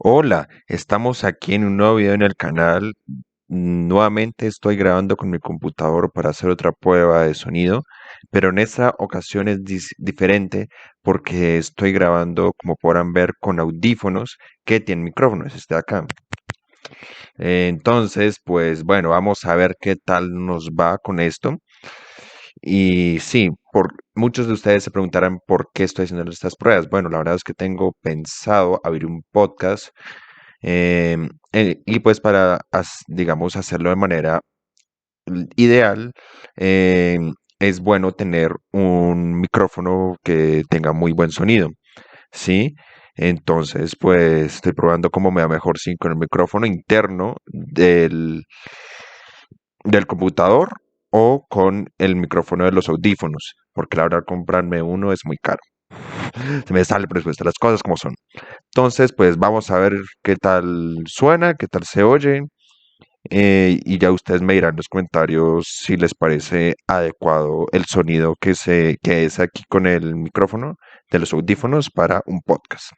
Hola, estamos aquí en un nuevo video en el canal. Nuevamente estoy grabando con mi computador para hacer otra prueba de sonido, pero en esta ocasión es diferente porque estoy grabando, como podrán ver, con audífonos que tienen micrófonos. Este de acá. Entonces, pues bueno, vamos a ver qué tal nos va con esto. Y sí, muchos de ustedes se preguntarán por qué estoy haciendo estas pruebas. Bueno, la verdad es que tengo pensado abrir un podcast y pues para, digamos, hacerlo de manera ideal, es bueno tener un micrófono que tenga muy buen sonido, ¿sí? Entonces, pues estoy probando cómo me va mejor sin con el micrófono interno del computador o con el micrófono de los audífonos, porque la verdad comprarme uno es muy caro. Se me sale el presupuesto, las cosas como son. Entonces, pues vamos a ver qué tal suena, qué tal se oye. Y ya ustedes me dirán en los comentarios si les parece adecuado el sonido que es aquí con el micrófono de los audífonos para un podcast.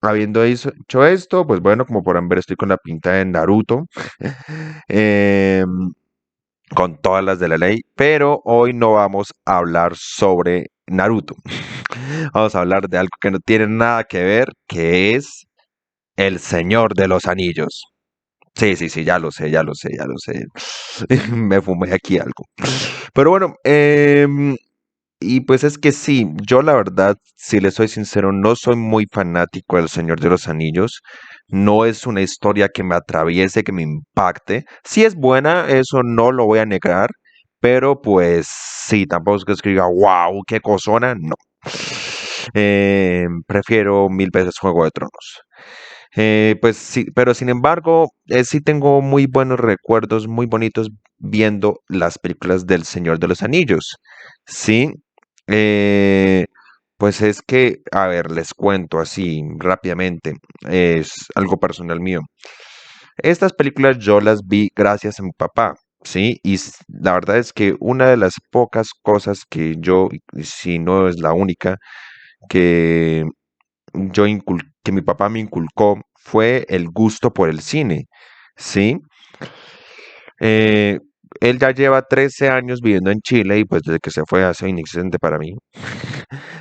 Habiendo hecho esto, pues bueno, como podrán ver, estoy con la pinta de Naruto, em, con todas las de la ley, pero hoy no vamos a hablar sobre Naruto. Vamos a hablar de algo que no tiene nada que ver, que es El Señor de los Anillos. Sí, sí, sí, ya lo sé, ya lo sé, ya lo sé. Me fumé aquí algo. Pero bueno, y pues es que sí, yo la verdad, si le soy sincero, no soy muy fanático del Señor de los Anillos. No es una historia que me atraviese, que me impacte. Si es buena, eso no lo voy a negar. Pero pues sí, tampoco es que diga, wow, qué cosona, no. Prefiero mil veces Juego de Tronos. Pues sí, pero sin embargo, sí tengo muy buenos recuerdos, muy bonitos viendo las películas del Señor de los Anillos. Sí, eh, pues es que, a ver, les cuento así rápidamente, es algo personal mío. Estas películas yo las vi gracias a mi papá. Sí, y la verdad es que una de las pocas cosas que yo, y si no es la única, que que mi papá me inculcó fue el gusto por el cine, ¿sí? Eh, Él ya lleva 13 años viviendo en Chile y pues desde que se fue hace inexistente para mí.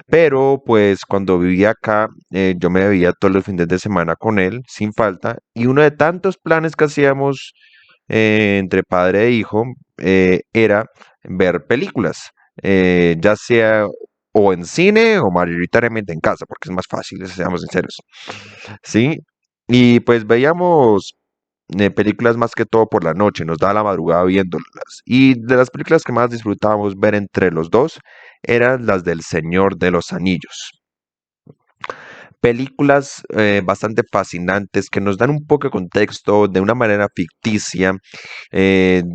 Pero pues cuando vivía acá, yo me veía todos los fines de semana con él, sin falta, y uno de tantos planes que hacíamos entre padre e hijo era ver películas, ya sea o en cine o mayoritariamente en casa, porque es más fácil, seamos sinceros. Sí, y pues veíamos películas más que todo por la noche, nos daba la madrugada viéndolas. Y de las películas que más disfrutábamos ver entre los dos eran las del Señor de los Anillos. Películas bastante fascinantes que nos dan un poco de contexto de una manera ficticia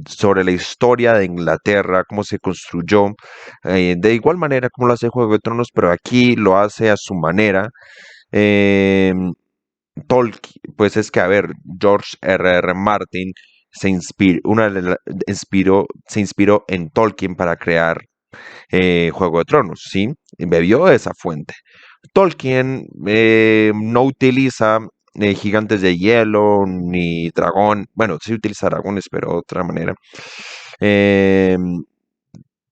sobre la historia de Inglaterra, cómo se construyó, de igual manera como lo hace Juego de Tronos, pero aquí lo hace a su manera. Eh, Tolkien, pues es que, a ver, George R. R. Martin se inspiró en Tolkien para crear Juego de Tronos, ¿sí? Y bebió de esa fuente. Tolkien no utiliza gigantes de hielo ni dragón, bueno, sí utiliza dragones, pero de otra manera. Eh,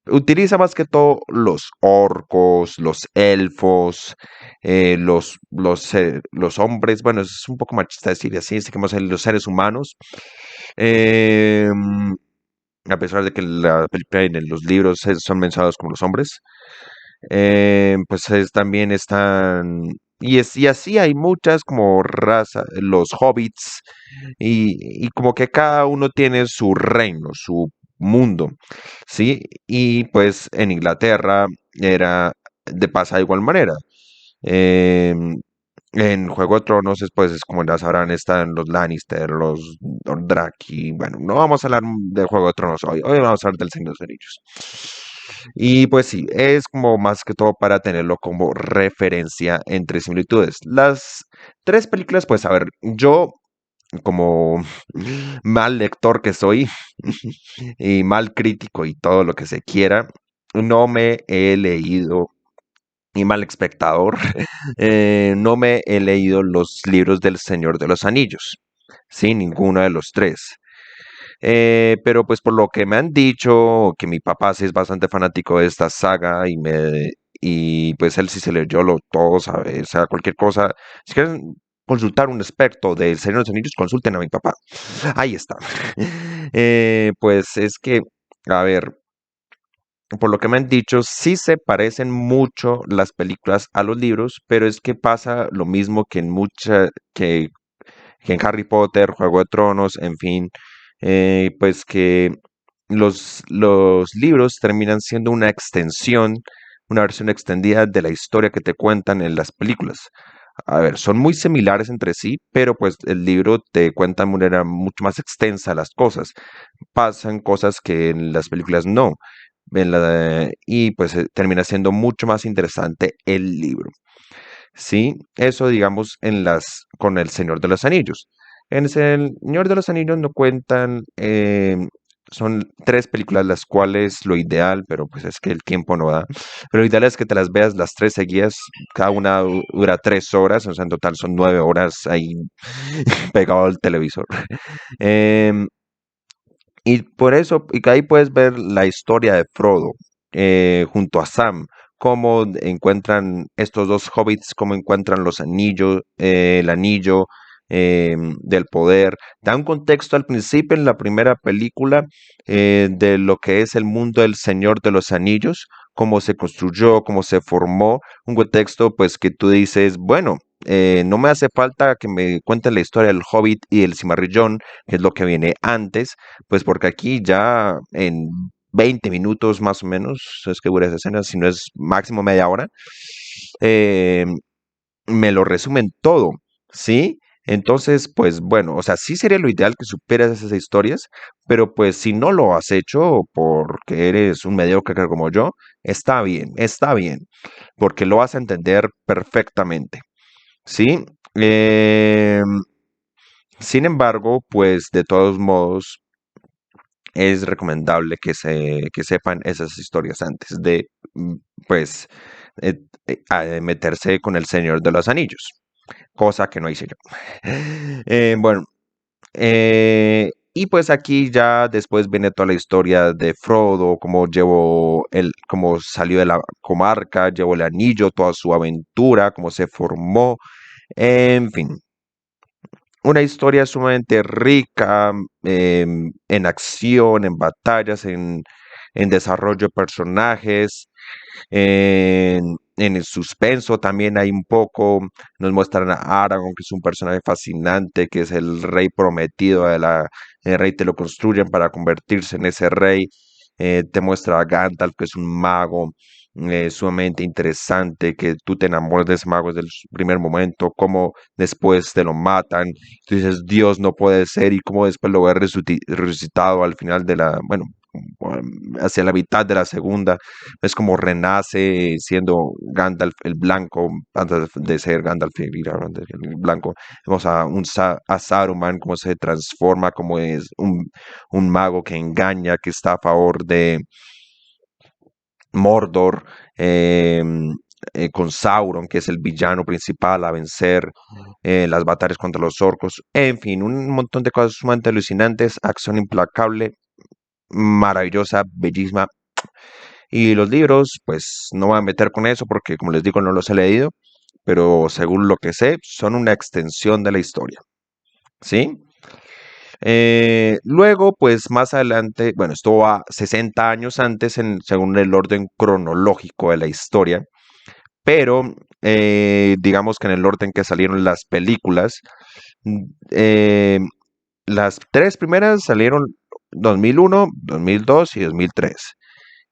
Utiliza más que todo los orcos, los elfos, los hombres, bueno, es un poco machista decir así, así como los seres humanos. Eh, a pesar de que la película y en los libros son mencionados como los hombres, pues también están, y así hay muchas como raza, los hobbits, y como que cada uno tiene su reino, su mundo, ¿sí? Y pues en Inglaterra era de pasa de igual manera. Em, en Juego de Tronos, pues es como ya sabrán, están los Lannister, los Dothraki. Bueno, no vamos a hablar de Juego de Tronos hoy vamos a hablar del Señor de los Anillos. Y pues sí, es como más que todo para tenerlo como referencia entre similitudes. Las tres películas, pues a ver, yo como mal lector que soy y mal crítico y todo lo que se quiera, no me he leído y mal espectador, no me he leído los libros del Señor de los Anillos. Sí, ninguno de los tres. Pero pues por lo que me han dicho, que mi papá sí es bastante fanático de esta saga y pues él sí se leyó todo, sabe, o sea, cualquier cosa. Si quieren consultar un experto del Señor de los Anillos, consulten a mi papá. Ahí está. Pues es que, a ver, por lo que me han dicho, sí se parecen mucho las películas a los libros, pero es que pasa lo mismo que que en Harry Potter, Juego de Tronos, en fin, pues que los libros terminan siendo una extensión, una versión extendida de la historia que te cuentan en las películas. A ver, son muy similares entre sí, pero pues el libro te cuenta de manera mucho más extensa las cosas. Pasan cosas que en las películas no. Y pues termina siendo mucho más interesante el libro. Sí, eso digamos con El Señor de los Anillos. En El Señor de los Anillos no cuentan, son tres películas las cuales lo ideal, pero pues es que el tiempo no da, pero lo ideal es que te las veas las tres seguidas, cada una dura 3 horas, o sea, en total son 9 horas ahí pegado al televisor. Em, y por eso, y que ahí puedes ver la historia de Frodo junto a Sam, cómo encuentran estos dos hobbits, cómo encuentran los anillos, el anillo del poder. Da un contexto al principio en la primera película de lo que es el mundo del Señor de los Anillos, cómo se construyó, cómo se formó, un contexto pues que tú dices, bueno, no me hace falta que me cuenten la historia del Hobbit y el Cimarrillón, que es lo que viene antes, pues porque aquí ya en 20 minutos más o menos, es que dura esa escena, si no es máximo media hora, eh, me lo resumen todo, ¿sí? Entonces, pues bueno, o sea, sí sería lo ideal que supieras esas historias, pero pues si no lo has hecho porque eres un mediocre como yo, está bien, porque lo vas a entender perfectamente, ¿sí? Sin embargo, pues de todos modos, es recomendable que sepan esas historias antes de, pues, eh, meterse con el Señor de los Anillos, cosa que no hice yo. Bueno, y pues aquí ya después viene toda la historia de Frodo, cómo salió de la comarca, llevó el anillo, toda su aventura, cómo se formó, en fin, una historia sumamente rica en acción, en batallas, en desarrollo de personajes, en el suspenso también hay un poco. Nos muestran a Aragorn, que es un personaje fascinante, que es el rey prometido el rey te lo construyen para convertirse en ese rey. Te muestra a Gandalf, que es un mago sumamente interesante, que tú te enamoras de ese mago desde el primer momento, como después te lo matan, tú dices, Dios no puede ser, y cómo después lo ves resucitado al final bueno, hacia la mitad de la segunda, es como renace siendo Gandalf el blanco, antes de ser Gandalf el blanco, vemos a Saruman, cómo se transforma, como es un mago que engaña, que está a favor de Mordor, con Sauron, que es el villano principal a vencer, las batallas contra los orcos, en fin, un montón de cosas sumamente alucinantes, acción implacable, maravillosa, bellísima. Y los libros, pues no voy a meter con eso porque, como les digo, no los he leído, pero según lo que sé, son una extensión de la historia, ¿sí? Luego, pues más adelante, bueno, esto va 60 años antes según el orden cronológico de la historia, pero digamos que en el orden que salieron las películas, mm, eh, las tres primeras salieron 2001, 2002 y 2003.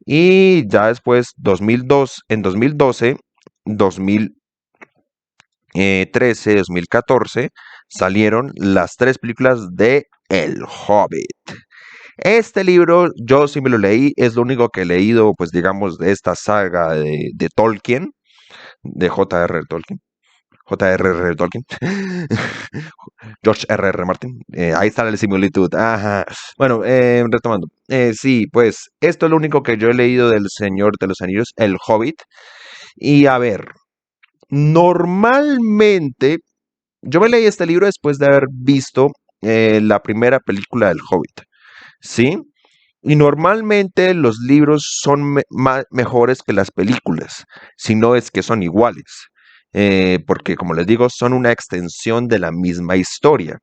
Y ya después, 2002, en 2012, 2013, 2014, salieron las tres películas de El Hobbit. Este libro yo sí me lo leí, es lo único que he leído, pues digamos, de esta saga de Tolkien, de J.R. Tolkien. J.R.R. Tolkien, George R.R. Martin, ahí está la similitud. Ajá. Bueno, retomando. Sí, pues esto es lo único que yo he leído del Señor de los Anillos, El Hobbit. Y a ver, normalmente, yo me leí este libro después de haber visto la primera película del Hobbit, ¿sí? Y normalmente los libros son mejores que las películas, si no es que son iguales, porque como les digo, son una extensión de la misma historia.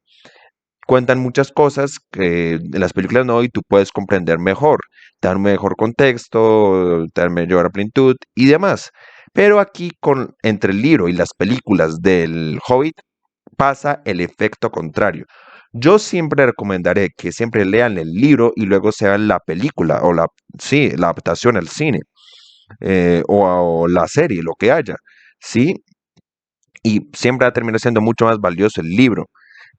Cuentan muchas cosas que en las películas no y tú puedes comprender mejor, te dan un mejor contexto, te dan mayor plenitud y demás. Pero aquí entre el libro y las películas del Hobbit pasa el efecto contrario. Yo siempre recomendaré que siempre lean el libro y luego se vean la película o sí, la adaptación al cine, o la serie, lo que haya, ¿sí? Y siempre va a terminar siendo mucho más valioso el libro.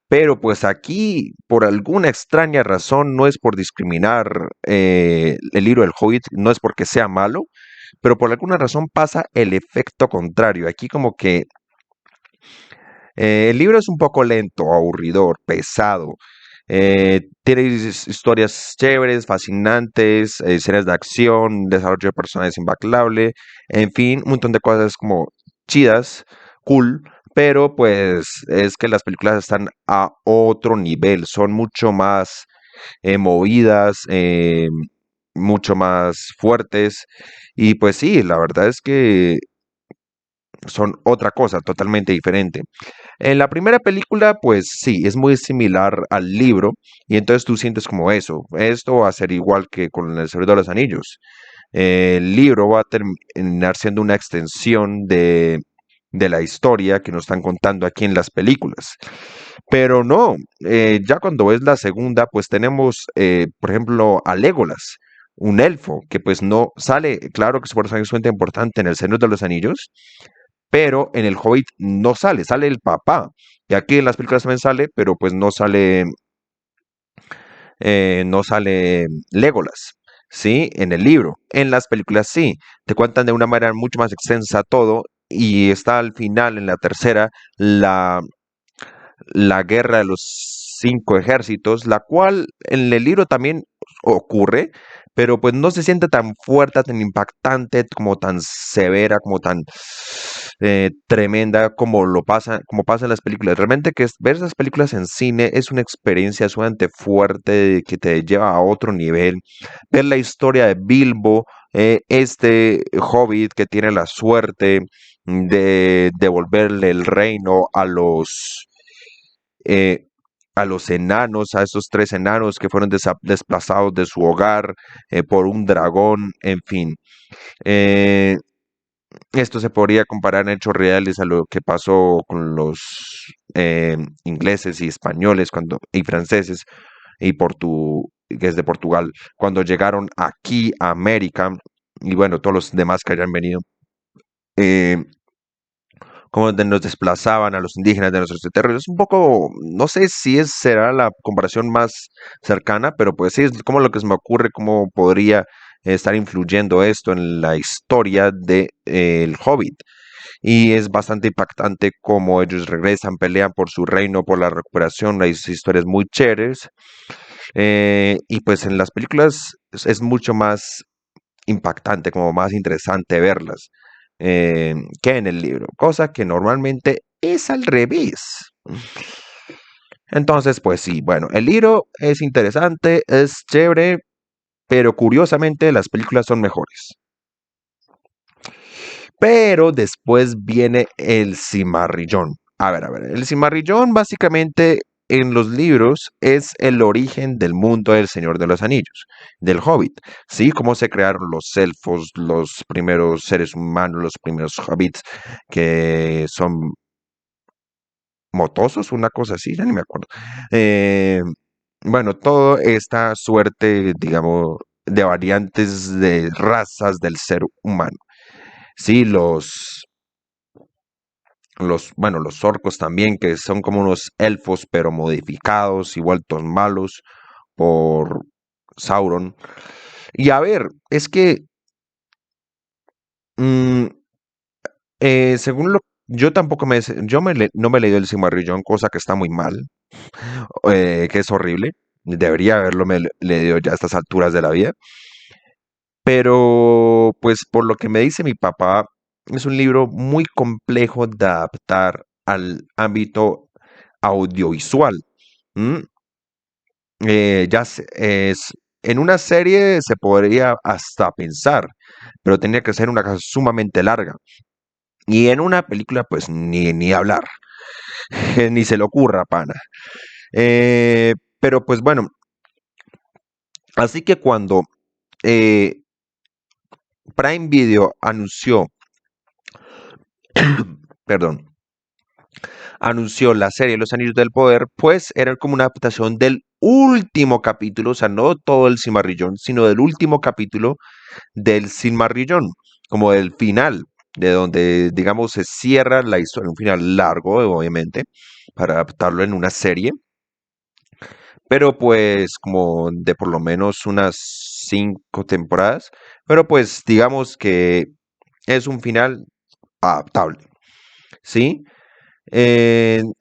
Pero pues aquí, por alguna extraña razón, no es por discriminar el libro del Hobbit, no es porque sea malo, pero por alguna razón pasa el efecto contrario. Aquí como que el libro es un poco lento, aburridor, pesado. Tiene historias chéveres, fascinantes, escenas de acción, desarrollo de personajes implacable, en fin, un montón de cosas como chidas, cool, pero pues es que las películas están a otro nivel, son mucho más movidas, mucho más fuertes, y pues sí, la verdad es que son otra cosa totalmente diferente. En la primera película, pues sí, es muy similar al libro y entonces tú sientes como eso. Esto va a ser igual que con El Señor de los Anillos. El libro va a terminar siendo una extensión de la historia que nos están contando aquí en las películas. Pero no, ya cuando ves la segunda, pues tenemos, por ejemplo, a Legolas, un elfo que pues no sale, claro que su personaje es bastante importante en El Señor de los Anillos, pero en el Hobbit no sale, sale el papá. Y aquí en las películas también sale, pero pues no sale Legolas, ¿sí? En el libro. En las películas sí, te cuentan de una manera mucho más extensa todo y está al final, en la tercera, la guerra de los cinco ejércitos, la cual en el libro también ocurre, pero pues no se siente tan fuerte, tan impactante, como tan severa, como tan tremenda como pasa en las películas. Realmente ver esas películas en cine es una experiencia sumamente fuerte que te lleva a otro nivel. Ver la historia de Bilbo, este hobbit que tiene la suerte de devolverle el reino eh, a los enanos, a esos tres enanos que fueron desplazados de su hogar por un dragón, en fin. Eh, Esto se podría comparar en hechos reales a lo que pasó con los ingleses y españoles y franceses y que es de Portugal, cuando llegaron aquí a América y bueno, todos los demás que hayan venido. eh, Como nos desplazaban a los indígenas de nuestros territorios. Es un poco, no sé si será la comparación más cercana, pero pues sí, es como lo que se me ocurre, cómo podría estar influyendo esto en la historia de el Hobbit. Y es bastante impactante cómo ellos regresan, pelean por su reino, por la recuperación, hay historias muy chéveres. Y pues en las películas es mucho más impactante, como más interesante verlas que en el libro, cosa que normalmente es al revés. Entonces, pues sí, bueno, el libro es interesante, es chévere, pero curiosamente las películas son mejores. Pero después viene el cimarrillón. A ver, el cimarrillón básicamente en los libros es el origen del mundo del Señor de los Anillos, del Hobbit, ¿sí? Cómo se crearon los elfos, los primeros seres humanos, los primeros hobbits, que son motosos, una cosa así, ya ni me acuerdo. Eh, bueno, toda esta suerte, digamos, de variantes de razas del ser humano. Sí, bueno, los orcos también, que son como unos elfos, pero modificados y vueltos malos por Sauron. Y a ver, es que, mm, según yo tampoco no me he leído el Cimarrillón, cosa que está muy mal, que es horrible. Debería haberlo leído ya a estas alturas de la vida. Pero, pues, por lo que me dice mi papá, es un libro muy complejo de adaptar al ámbito audiovisual. ¿M? En una serie se podría hasta pensar, pero tenía que ser una cosa sumamente larga. Y en una película, pues ni hablar, ni se le ocurra, pana. Pero pues bueno, así que cuando eh, Prime Video perdón, anunció la serie Los Anillos del Poder, pues era como una adaptación del último capítulo, o sea, no todo el Cimarrillón, sino del último capítulo del Silmarrillón, como del final, de donde, digamos, se cierra la historia, un final largo, obviamente, para adaptarlo en una serie, pero pues como de por lo menos unas 5 temporadas, pero pues digamos que es un final adaptable, ¿sí?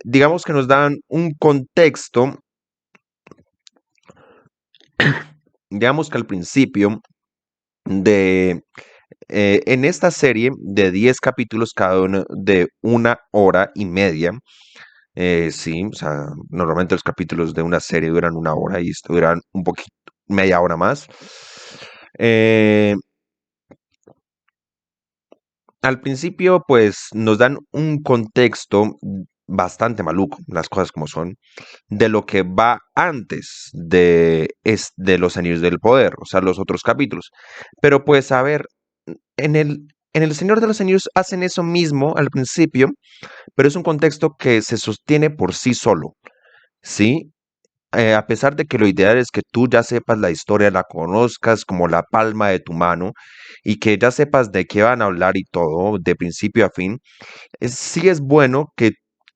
Digamos que nos dan un contexto, digamos que al principio de en esta serie de 10 capítulos, cada uno de 1 hora y media, sí, o sea, normalmente los capítulos de una serie duran 1 hora y esto duran un poquito, media hora más. Eh, Al principio, pues nos dan un contexto bastante maluco, las cosas como son, de lo que va antes de los Anillos del Poder, o sea, los otros capítulos. Pero pues a ver, en el Señor de los Anillos hacen eso mismo al principio, pero es un contexto que se sostiene por sí solo, ¿sí? A pesar de que lo ideal es que tú ya sepas la historia, la conozcas como la palma de tu mano y que ya sepas de qué van a hablar y todo, de principio a fin, sí es bueno que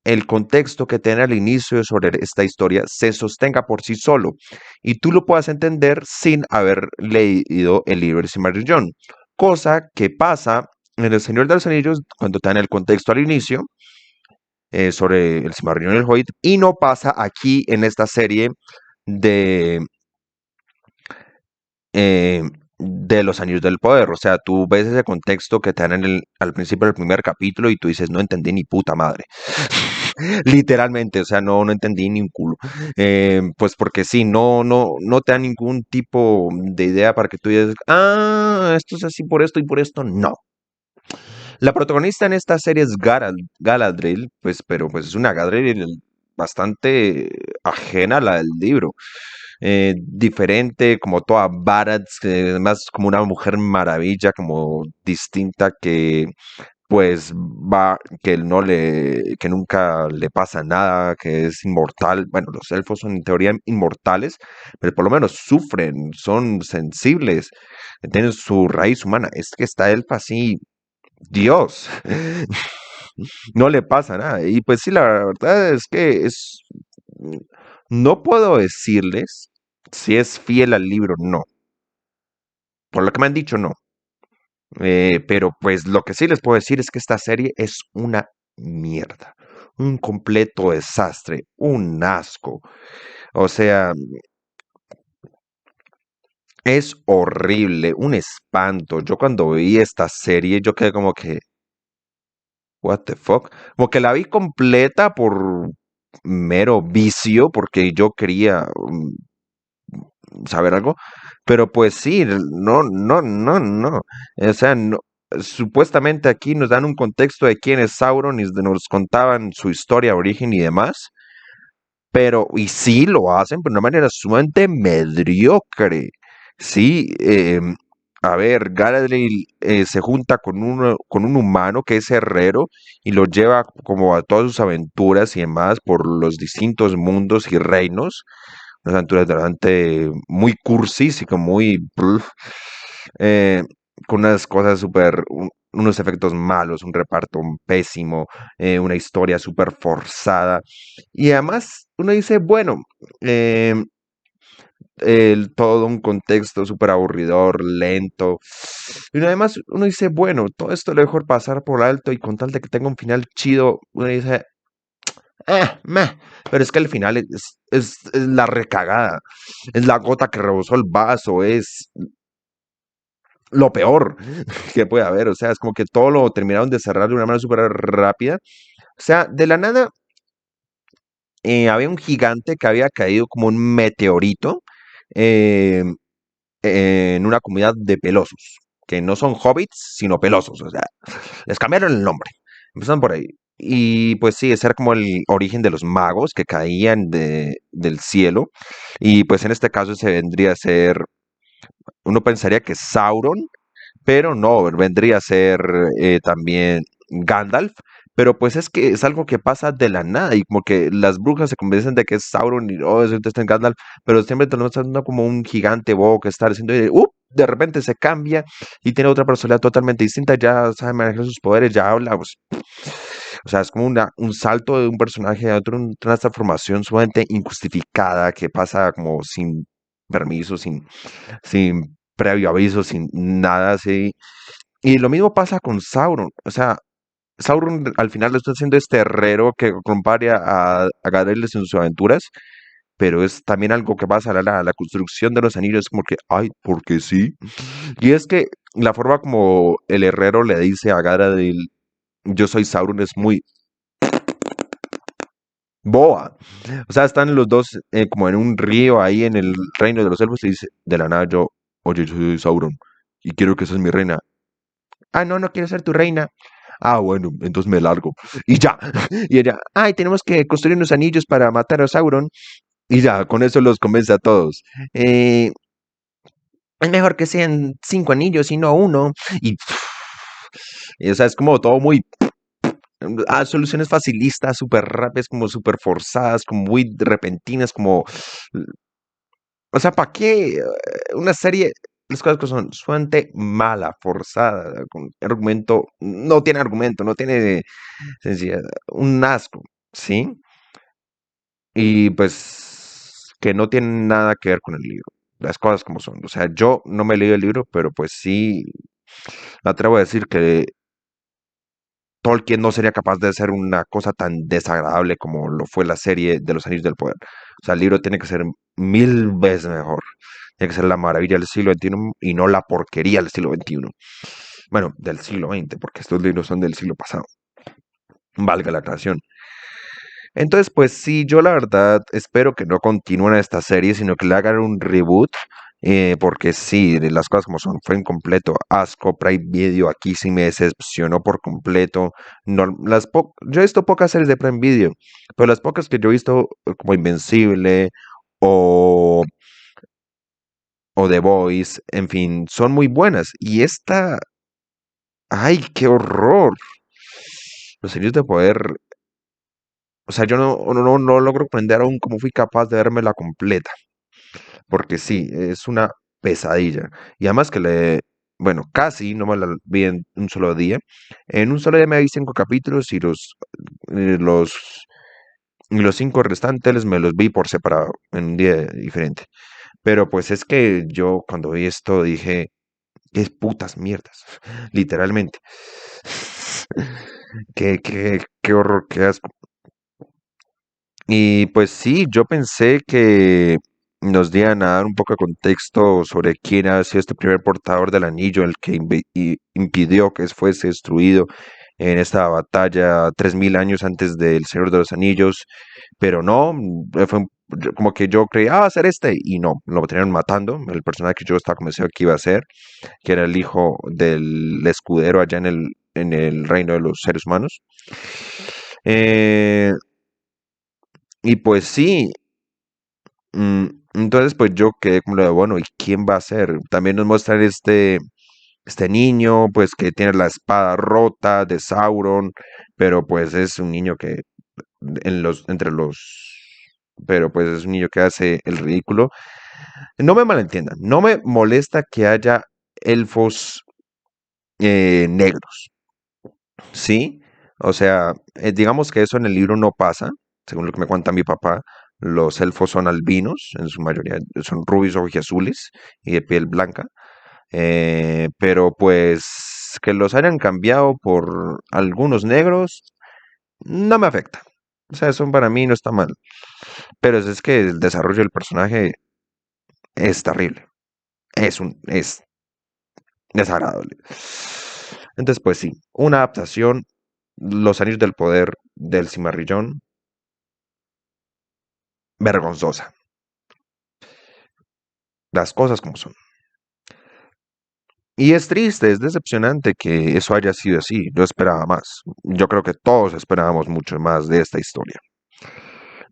el contexto que tiene al inicio sobre esta historia se sostenga por sí solo y tú lo puedas entender sin haber leído el libro de Silmarillion, cosa que pasa en El Señor de los Anillos cuando te dan el contexto al inicio sobre el Silmarillion y el Hobbit y no pasa aquí en esta serie de, eh, de los Anillos del Poder. O sea, tú ves ese contexto que te dan al principio del primer capítulo y tú dices, no entendí ni puta madre. Literalmente, o sea, no entendí ni un culo. Pues porque sí, no te da ningún tipo de idea para que tú digas, ah, esto es así por esto y por esto. No. La protagonista en esta serie es Galadriel, pues, pero pues es una Galadriel bastante ajena a la del libro. Diferente, como toda Badass, además como una mujer maravilla, como distinta que pues va, que nunca le pasa nada, que es inmortal. Bueno, los elfos son en teoría inmortales, pero por lo menos sufren, son sensibles, tienen su raíz humana. Es que esta elfa así, Dios, no le pasa nada. Y pues sí, la verdad es que no puedo decirles si es fiel al libro, no. Por lo que me han dicho, no. Pero pues lo que sí les puedo decir es que esta serie es una mierda, un completo desastre, un asco. O sea, es horrible, un espanto. Yo cuando vi esta serie, yo quedé como que, what the fuck? Como que la vi completa por mero vicio, porque yo quería saber algo, pero pues sí, no. O sea, no, supuestamente aquí nos dan un contexto de quién es Sauron y nos contaban su historia, origen y demás, pero, y sí lo hacen, pero de una manera sumamente mediocre. Sí, a ver, Galadriel se junta con un humano que es herrero y lo lleva como a todas sus aventuras y demás por los distintos mundos y reinos, unas aventuras realmente muy cursis y como muy eh, con unas cosas súper, unos efectos malos, un reparto pésimo, una historia súper forzada. Y además uno dice, bueno, eh, todo un contexto súper aburridor, lento. Y además uno dice, bueno, todo esto lo dejo pasar por alto y con tal de que tenga un final chido, uno dice, meh. Pero es que el final es la recagada, es la gota que rebosó el vaso, es lo peor que puede haber. O sea, es como que todo lo terminaron de cerrar de una manera súper rápida. O sea, de la nada había un gigante que había caído como un meteorito eh, en una comunidad de pelosos, que no son hobbits, sino pelosos. O sea, les cambiaron el nombre. Empezaron por ahí. Y pues sí, ese era como el origen de los magos que caían del cielo. Y pues en este caso se vendría a ser, uno pensaría que Sauron, pero no, vendría a ser también Gandalf. Pero pues es que es algo que pasa de la nada y como que las brujas se convencen de que es Sauron y oh, eso está en Gandalf, pero siempre te lo están dando como un gigante bobo que está haciendo y de repente se cambia y tiene otra personalidad totalmente distinta, ya sabe manejar sus poderes, ya habla, pues, o sea, es como un salto de un personaje a otro, una transformación sumamente injustificada que pasa como sin permiso, sin previo aviso, sin nada así. Y lo mismo pasa con Sauron. O sea, Sauron al final lo está haciendo este herrero que acompaña a Gandalf en sus aventuras, pero es también algo que pasa a la construcción de los anillos, como que, ay, porque sí. Y es que la forma como el herrero le dice a Gandalf, yo soy Sauron, es muy boa. O sea, están los dos como en un río ahí en el reino de los elfos y dice, de la nada yo, oye, yo soy Sauron y quiero que seas mi reina. Ah, no, no quiero ser tu reina. Ah, bueno, entonces me largo. Y ya. Y ella, ay, tenemos que construir unos anillos para matar a Sauron. Y ya, con eso los convence a todos. Eh, es mejor que sean 5 anillos y no uno. Y, o sea, es como todo muy... soluciones facilistas, súper rápidas, como súper forzadas, como muy repentinas, como... O sea, ¿para qué una serie? Las cosas que son sumamente mala, forzada, con argumento, no tiene sencilla, un asco, ¿sí? Y pues que no tiene nada que ver con el libro, las cosas como son. O sea, yo no me he leído el libro, pero pues sí, me atrevo a decir que Tolkien no sería capaz de hacer una cosa tan desagradable como lo fue la serie de los Anillos del Poder. O sea, el libro tiene que ser 1000 veces mejor. Tiene que ser la maravilla del siglo XXI y no la porquería del siglo XXI. Bueno, del siglo XX, porque estos libros son del siglo pasado. Valga la aclaración. Entonces, pues sí, yo la verdad espero que no continúen esta serie, sino que le hagan un reboot, porque sí, de las cosas como son, fue en completo asco, Prime Video aquí sí me decepcionó por completo. No, yo he visto pocas series de Prime Video, pero las pocas que yo he visto, como Invencible o, o The Voice, en fin, son muy buenas. Y esta, ay, qué horror. Los Anillos de Poder, o sea, yo no logro comprender aún cómo fui capaz de verme la completa. Porque sí, es una pesadilla. Y además que bueno, casi no me la vi en un solo día. En un solo día me vi 5 capítulos los, y los 5 restantes me los vi por separado, en un día diferente. Pero pues es que yo cuando vi esto dije, qué putas mierdas, literalmente. Qué horror, qué asco. Y pues sí, yo pensé que nos dieran a dar un poco de contexto sobre quién ha sido este primer portador del anillo, el que impidió que fuese destruido en esta batalla 3000 años antes del Señor de los Anillos, pero no, como que yo creía, va a ser este, y no, lo terminaron matando, el personaje que yo estaba convencido que iba a ser, que era el hijo del escudero allá en el reino de los seres humanos. Eh, y pues sí, Mm, entonces, pues yo quedé como lo de, bueno, ¿y quién va a ser? También nos muestran este niño, pues que tiene la espada rota de Sauron, pero pues es un niño que pero pues es un niño que hace el ridículo. No me malentiendan, no me molesta que haya elfos negros, ¿sí? O sea, digamos que eso en el libro no pasa, según lo que me cuenta mi papá. Los elfos son albinos, en su mayoría son rubios o azules y de piel blanca. Pero pues que los hayan cambiado por algunos negros no me afecta. O sea, eso para mí no está mal. Pero es que el desarrollo del personaje es terrible. Es desagradable. Entonces, pues sí, una adaptación, Los Anillos del Poder del Cimarrillón, vergonzosa. Las cosas como son. Y es triste, es decepcionante que eso haya sido así. Yo esperaba más. Yo creo que todos esperábamos mucho más de esta historia.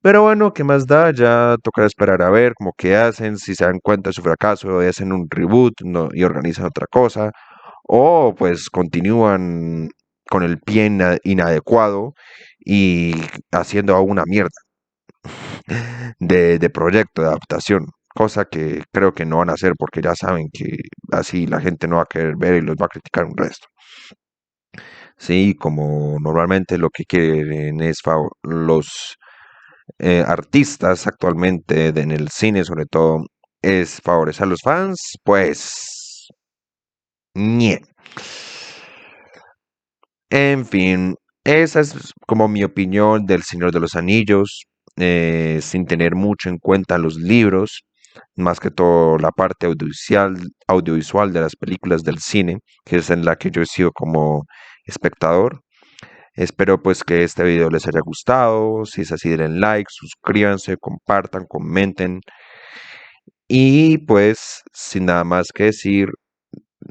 Pero bueno, ¿qué más da? Ya tocará esperar a ver cómo que hacen, si se dan cuenta de su fracaso y hacen un reboot y organizan otra cosa, o pues continúan con el pie inadecuado y haciendo aún una mierda de proyecto, de adaptación, cosa que creo que no van a hacer porque ya saben que así la gente no va a querer ver y los va a criticar un resto. Sí, como normalmente lo que quieren es los artistas actualmente en el cine, sobre todo, es favorecer a los fans, pues, ñe. En fin, esa es como mi opinión del Señor de los Anillos, sin tener mucho en cuenta los libros, más que todo la parte audiovisual de las películas del cine, que es en la que yo he sido como espectador. Espero pues que este video les haya gustado. Si es así, denle like, suscríbanse, compartan, comenten. Y pues sin nada más que decir,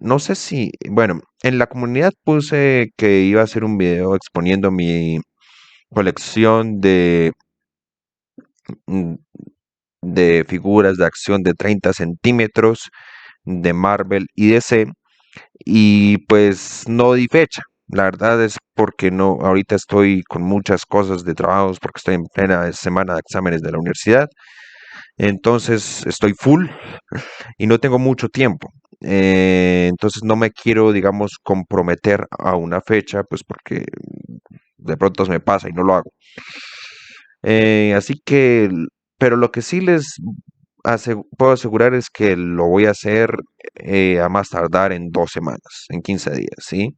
no sé si, bueno, en la comunidad puse que iba a hacer un video exponiendo mi colección mm, de figuras de acción de 30 centímetros de Marvel y DC. Y pues no di fecha. La verdad es porque no, ahorita estoy con muchas cosas de trabajos porque estoy en plena semana de exámenes de la universidad. Entonces estoy full y no tengo mucho tiempo. Entonces no me quiero, digamos, comprometer a una fecha, pues porque de pronto se me pasa y no lo hago. Así que, pero lo que sí les puedo asegurar es que lo voy a hacer a más tardar en 2 semanas, en 15 días, ¿sí?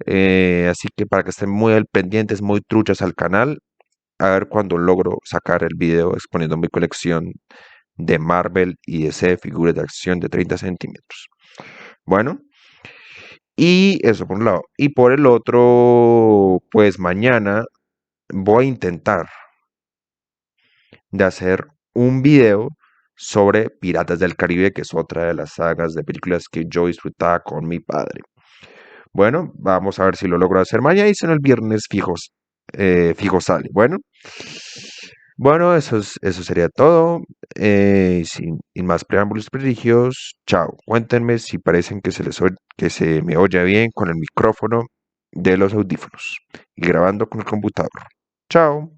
Así que para que estén muy al pendientes, muy truchas al canal, a ver cuando logro sacar el video exponiendo mi colección de Marvel y DC figuras de acción de 30 centímetros. Bueno, y eso por un lado. Y por el otro, pues mañana voy a intentar de hacer un video sobre Piratas del Caribe, que es otra de las sagas de películas que yo disfrutaba con mi padre. Bueno, vamos a ver si lo logro hacer mañana y si no el viernes fijos, fijo sale. Bueno, eso sería todo. Sin más preámbulos prodigios, chao. Cuéntenme si parecen que que se me oye bien con el micrófono de los audífonos y grabando con el computador. Chao.